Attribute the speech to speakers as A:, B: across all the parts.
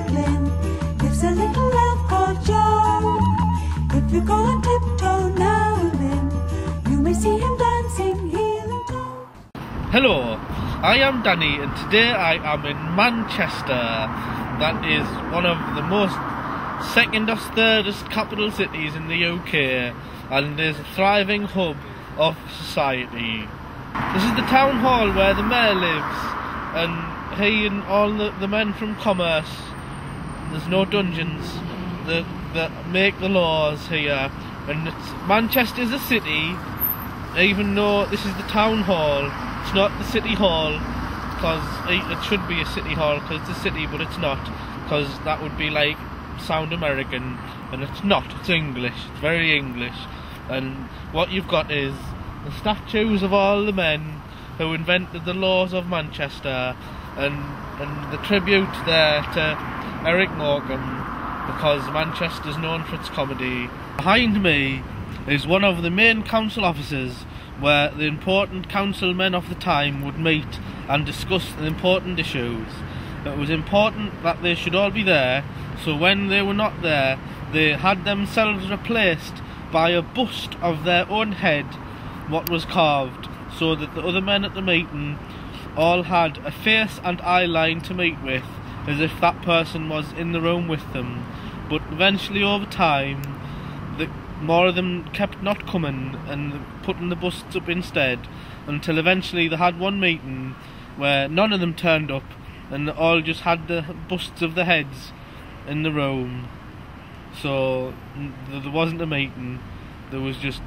A: Brooklyn lives a little elf called Joe. If you go on tiptoe now and then, you may see him dancing heel and toe.
B: Hello, I am Danny and today I am in Manchester. That is one of the most second or thirdest capital cities in the UK and is a thriving hub of society. This is the town hall where the mayor lives, and he and all the men from commerce. There's no dungeons that make the laws here, and Manchester's a city, even though this is the town hall. It's not the city hall, because it should be a city hall because it's a city, but it's not, because that would be like sound American, and it's not. It's English. It's very English. And what you've got is the statues of all the men who invented the laws of Manchester, and the tribute there to Eric Morecambe, because Manchester's known for its comedy. Behind me is one of the main council offices where the important councilmen of the time would meet and discuss the important issues. It was important that they should all be there, so when they were not there, they had themselves replaced by a bust of their own head, what was carved, so that the other men at the meeting all had a face and eye line to meet with, as if that person was in the room with them. But eventually over time, more of them kept not coming and putting the busts up instead, until eventually they had one meeting where none of them turned up and all just had the busts of the heads in the room. So there wasn't a meeting, there was just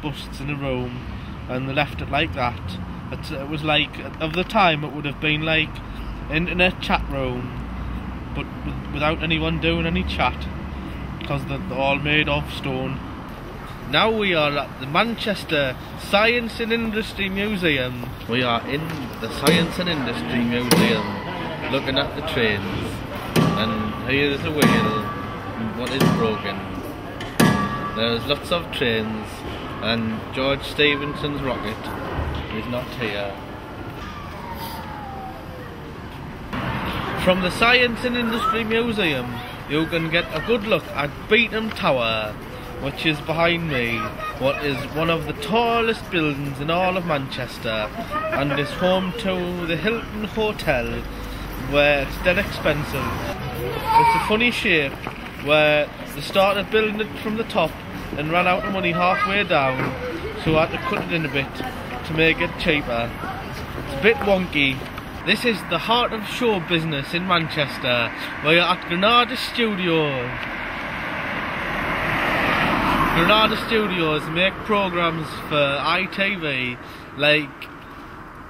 B: busts in a room, and they left it like that. It was like, of the time, it would have been like internet chat room, but without anyone doing any chat, because they're all made of stone. Now we are at the Manchester Science and Industry Museum. We are in the Science and Industry Museum, looking at the trains, and here is a wheel, what is broken. There's lots of trains, and George Stephenson's rocket is not here. From the Science and Industry Museum, you can get a good look at Beetham Tower, which is behind me, what is one of the tallest buildings in all of Manchester, and is home to the Hilton Hotel, where it's dead expensive. It's a funny shape, where they started building it from the top and ran out of money halfway down, so I had to cut it in a bit to make it cheaper. It's a bit wonky. This is the heart of show business in Manchester. We are at Granada Studios. Granada Studios make programmes for ITV like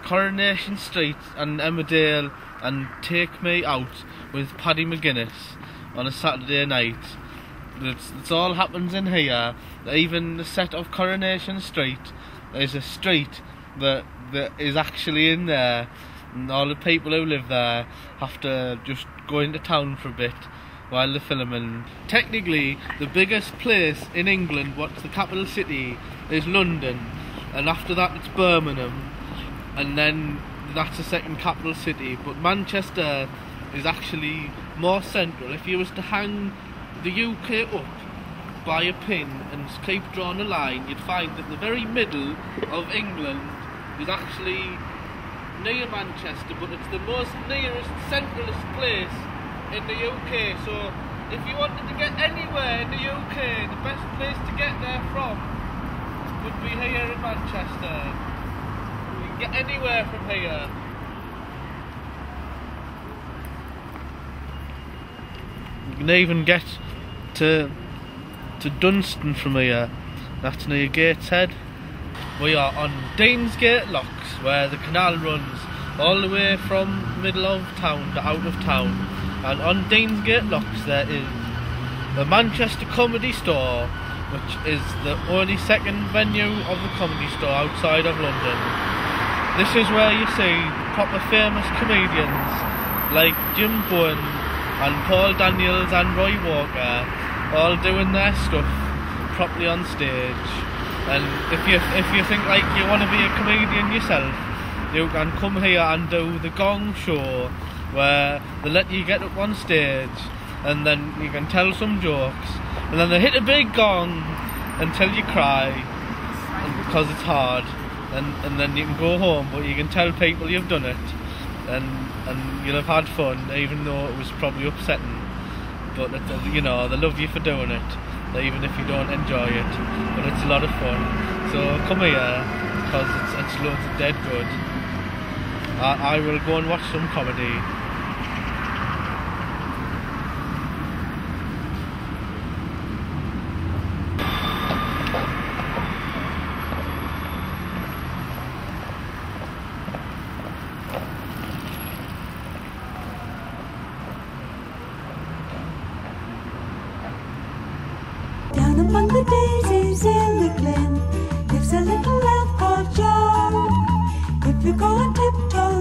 B: Coronation Street and Emmerdale and Take Me Out with Paddy McGuinness on a Saturday night. It's all happens in here. Even the set of Coronation Street is a street that is actually in there, and all the people who live there have to just go into town for a bit while they're filming. Technically, the biggest place in England, what's the capital city, is London, and after that it's Birmingham, and then that's the second capital city. But Manchester is actually more central. If you was to hang the UK up by a pin and keep drawing a line, you'd find that the very middle of England is actually near Manchester, but it's the most nearest centralist place in the UK. So if you wanted to get anywhere in the UK, the best place to get there from would be here in Manchester. You can get anywhere from here. You can even get to Dunstan from here. That's near Gateshead. We are on Deansgate Locks, where the canal runs all the way from middle of town to out of town. And on Deansgate Locks there is the Manchester Comedy Store, which is the only second venue of the comedy store outside of London. This is where you see proper famous comedians like Jim Bowen and Paul Daniels and Roy Walker all doing their stuff properly on stage. And if you think like you want to be a comedian yourself, you can come here and do the Gong Show, where they let you get up on stage and then you can tell some jokes, and then they hit a big gong until you cry, and because it's hard, and then you can go home, but you can tell people you've done it, and you'll have had fun, even though it was probably upsetting. But you know, they love you for doing it, even if you don't enjoy it. But it's a lot of fun. So come here, because it's loads of dead good. I will go and watch some comedy.
A: Down among the daisies in the glen lives a little elf called Joe. If you go on tiptoe